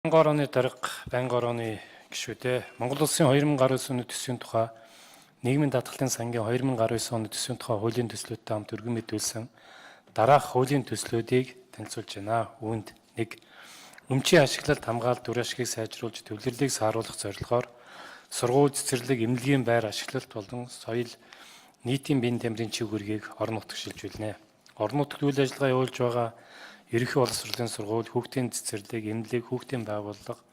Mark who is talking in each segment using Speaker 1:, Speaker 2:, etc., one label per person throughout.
Speaker 1: Байнгын орооны дарга, байнгын орооны гишүүдээ Монгол Улсын 2019 оны төсвийн тухай нийгмийн даатгалын сангийн 2019 оны төсвийн тухай хуулийн төслүүдтэй хамт өргөн мэдүүлсэн дараах хуулийн төслүүдийг танилцуулж байна. Үүнд 1. Өмчийн ашиглалт хамгаалалт дүр ашгийг сайжруулж төвлөрлийг сааруулах зорилгоор сургууль, цэцэрлэг, эмнэлгийн байр ашиглалт болон соёл нийтийн биеийн тамирын чиг үүргийг орон нутагт шилжүүлнэ. Орон нутагт үйл ажиллагаа явуулж байгаа ерөнхий боловсролын сургууль, хүүхдийн цэцэрлэг, эмнэлэг, хүүхдийн байгууллага,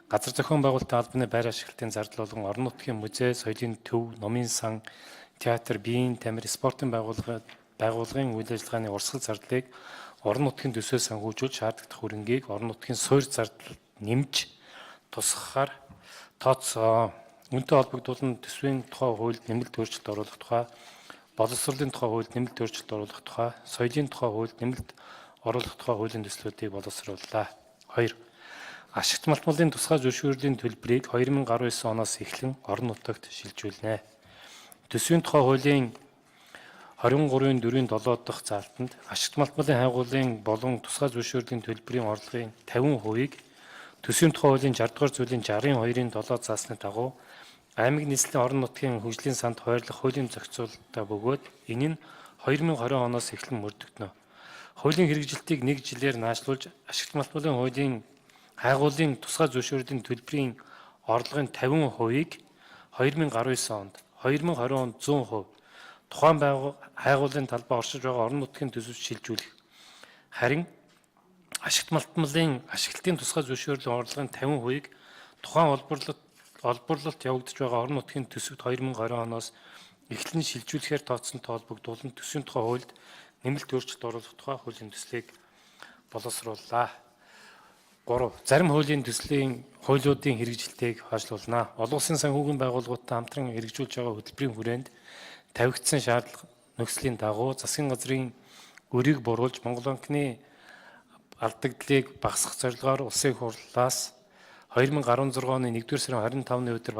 Speaker 1: газар зохион байгуулалтын албаны байр ашиглалтын зардал болон орон нутгийн музей, соёлын төв, номын сан, театр, биеийн тамир, спортын байгууллагын үйл ажиллагааны урсгал зардлыг орон нутгийн төсвөөс санхүүжүүлж шаардлагатай хөрөнгийг орон нутгийн суурь зардал нэмж тусгахаар тооцоо. Үүнтэй холбогдуулан төсвийн тухай хуульд нэмэлт өөрчлөлт оруулах тухай, боловсролын тухай хуульд нэмэлт өөрчлөлт оруулах тухай, соёлын тухай хуульд нэмэлт оруулах тухай хуулийн төслүүдийг боловсрууллаа. 2. Ашигт малтмалын тусгай зөвшөөрлийн төлбөрийг 2019 оноос эхлэн орон нутагт шилжүүлнэ. Төсвийн тухай хуулийн 23.4.7 дахь заалтанд ашигт малтмалын хайгуулын болон тусгай зөвшөөрлийн төлбөрийн орлогын 50%-ийг төсвийн тухай хуулийн 60 дугаар зүйлийн 62.7 заасны дагуу аймаг нийслэлийн орон нутгийн хөгжлийн санд хуваарлах хуулийн зохицуулалтаа бөгөөд энэ нь 2020 оноос эхлэн мөрдөгдөнө. Хуулийн хэрэгжилтийг 1 жилээр наашлуулж ашигт малтмалын хуулийн хайгуулын тусгай зөвшөөрлийн төлбөрийн орлогын 50%-ийг 2019 онд 2020 онд 100% тухайн хайгуулын талбай оршиж байгаа орон нутгийн төсөвт шилжүүлэх. Харин ашигт малтмалын ашиглалтын тусгай зөвшөөрлийн орлогын 50%-ийг тухайн олборлолт явагдаж байгаа орон нутгийн төсөвт 2020 оноос эхлэн шилжүүлэхээр тооцсонтой холбогдуулан төсвийн тухай хуульд нэмэлт өөрчлөлт оруулах тухай хуулийн төслийг боловсрууллаа. 3. Зарим хуулийн төслийн хуулиудын хэрэгжилтийг хойшлуулна. Олон улсын санхүүгийн байгууллагуудтай хамтран хэрэгжүүлж байгаа хөтөлбөрийн хүрээнд тавигдсан шаардлага нөхцөлийн дагуу засгийн газрын өрийг буруулж Монгол банкны алдагдлыг багасгах зорилгоор улсын их хурлаас 2016 оны 1-р сарын 25-ны өдөр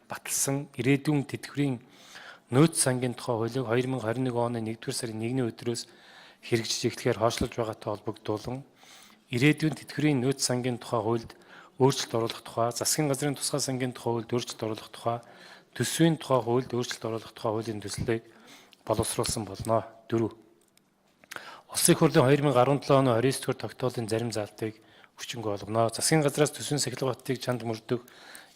Speaker 1: баталсан ирээдүйн тэтгэврийн нөөц сангийн тухай хуулийг 2021 оны 1-р сарын 1-ний өдрөөс хэрэгжиж эхлэхээр хойшлуулж байгаатай холбогдуулан ирээдүйн тэтгэврийн нөөц сангийн тухай хуульд өөрчлөлт оруулах тухай, засгийн газрын тусгай сангийн тухай хуульд өөрчлөлт оруулах тухай, төсвийн тухай хуульд өөрчлөлт оруулах тухай хуулийн төслийг боловсруулсан болно. 4. Улсын их хурлын 2017 оны 29-р тогтоолын зарим заалтыг хүчингүй болгоно. Засгийн газраас төсвийн сахилга баттыг чанд мөрдөх,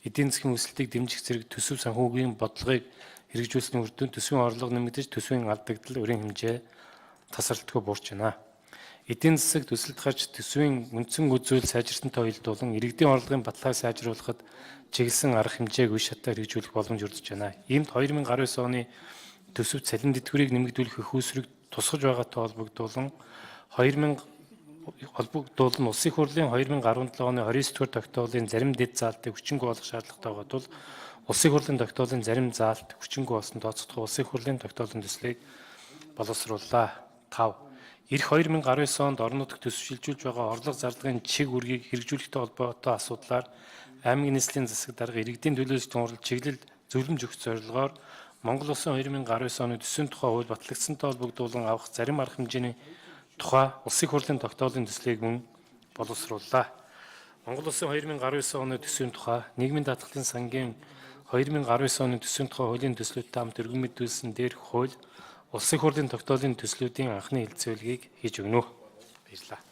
Speaker 1: эдийн засгийн өсөлтийг дэмжих зэрэг төсөв санхүүгийн бодлогыг хэрэгжүүлсэний үр дүнд төсвийн орлого нэмэгдэж төсвийн алдагдал өрийн хэмжээ тасралтгүй буурч байна. Эдийн засаг төсөлд гарч төсвийн үндсэн үзүүл сайжирсантай уялдуулан иргэдийн орлогын баталгааг сайжруулахад чиглэсэн арга хэмжээг үе шатаар хэрэгжүүлэх боломж өрдөж байна. Иймд 2019 оны төсөвт цалин тэтгэврийг нэмэгдүүлэх их үүсвэрийг тусгаж байгаатай холбогдуулан Улсын их хурлын 2017 оны 29-р тогтоолын зарим дэд заалтыг хүчингүй болгох шаардлагатай байгаа тул Улсын их хурлын тогтоолын зарим заалт хүчингүй болсон тооцогдох Улсын их хурлын тогтоолын төслийг боловсрууллаа. 5. Ирэх 2019 онд орон нутагт төсөв шилжүүлж байгаа орлого зарлагын чиг үүргийг хэрэгжүүлэхтэй холбоотой асуудлаар аймаг нийслэлийн засаг дарга иргэдийн төлөөс тунгалж чиглэл зөвлөмж өгөх зорилгоор Монгол Улсын 2019 оны төсвийн тухай хууль батлагдсантай холбогдуулан авах зарим арга хэмжээний тухай Улсын их хурлын тогтоолын төслийг мөн боловсрууллаа. Монгол Улсын 2019 оны төсвийн тухай нийгмийн даатгалын сангийн 2019 оны төсвийн тухай хуулийн төслүүдтэй хамт өргөн мэдүүлсэн дээрх хууль Улсын их хурлын тогтоолын төслүүдийн анхны хэлэлцүүлгийг хийж өгнө. Баярлалаа.